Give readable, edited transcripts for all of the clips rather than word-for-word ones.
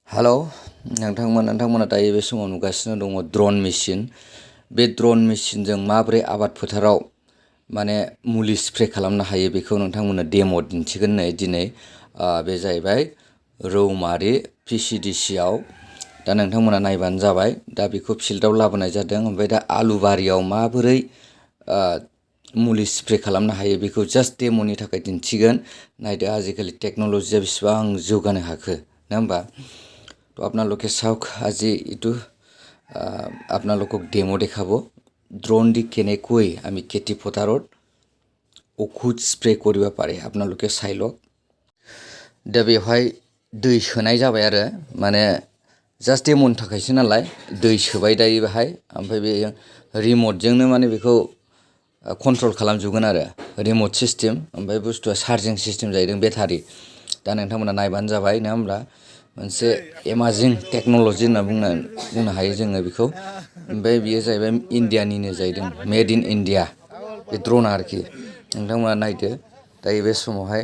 Hello नोंथांमोना दायो बे समाव नुगासिनो दङ ड्रन मेसिन। बे ड्रन मेसिनजों माबोरै आबाद फोथाराव माने मुलि स्प्रे खालामनो हायो बेखौ नोंथांमोननो डेम' दिन्थिगोन दिनै। बे जाहैबाय रौमारि PCDC आव। दा नोंथांमोना नायबानो जाबाय। दा बेखौ फिल्डआव लाबोनाय जादों। ओमफ्राय दा आलु बारियाव माबोरै मुलि स्प्रे खालामनो हायो बेखौ जास्ट डेम'नि थाखाय दिन्थिगोन। नायदो आजिखालि टेक्न'लजिया बेसेबां जौगानो हाखो, ना होमबा? तो আপোনালোকে চাওক আজি এইটো আপোনালোকক ডেমো দেখাব ড্ৰোন দি কেনেকৈ আমি খেতি পথাৰত ঔষধ স্প্ৰে কৰিব পাৰে আপোনালোকে চাই লওক। दा बेवहाय दै सोनाय जाबाय आरो माने जास्ट डेम'नि थाखायसो नालाय दै सोबाय दायो बेहाय। ओमफ्राय बे रिमटजोंनो माने बेखौ कन्ट्रल खालामजोबगोन आरो रिमट सिस्टेम। ओमफ्राय बुस्थुआ चार्जिं सिस्टेम जाहैदों बेटारि। दा नोंथांमोना नायबानो जाबाय, नङा होमब्ला? मोनसे एमाजिं टेक्न'लजि होनना बुंनो हायो जोङो बेखौ। ओमफ्राय बियो जाहैबाय इण्डियानिनो जाहैदों, मेड इन इण्डिया बे ड्र'ना आरोखि। नोंथांमोना नायदो दायो बे समावहाय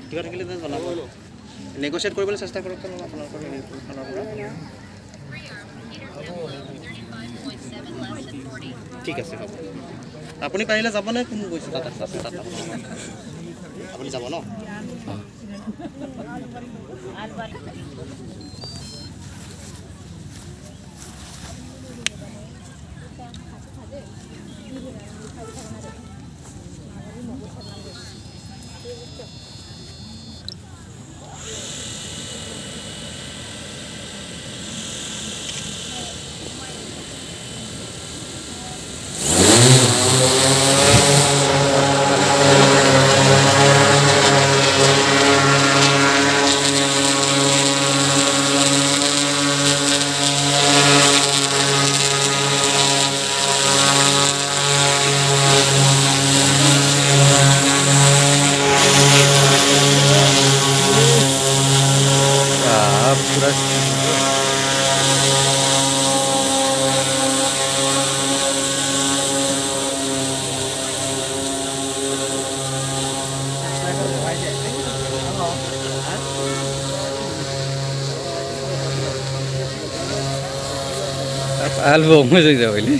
কিবা থাকিলে জনাব, নেগোচিয়েট কৰিবলৈ চেষ্টা কৰক আপোনালোকৰ। ঠিক আছে, হ'ব। আপুনি পাৰিলে যাবনে? কোন গৈছে তাত? আপুনি যাব ন? album मोजां जाबायलै।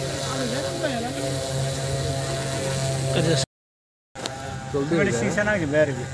सिंसा नागिरबाय आरोखि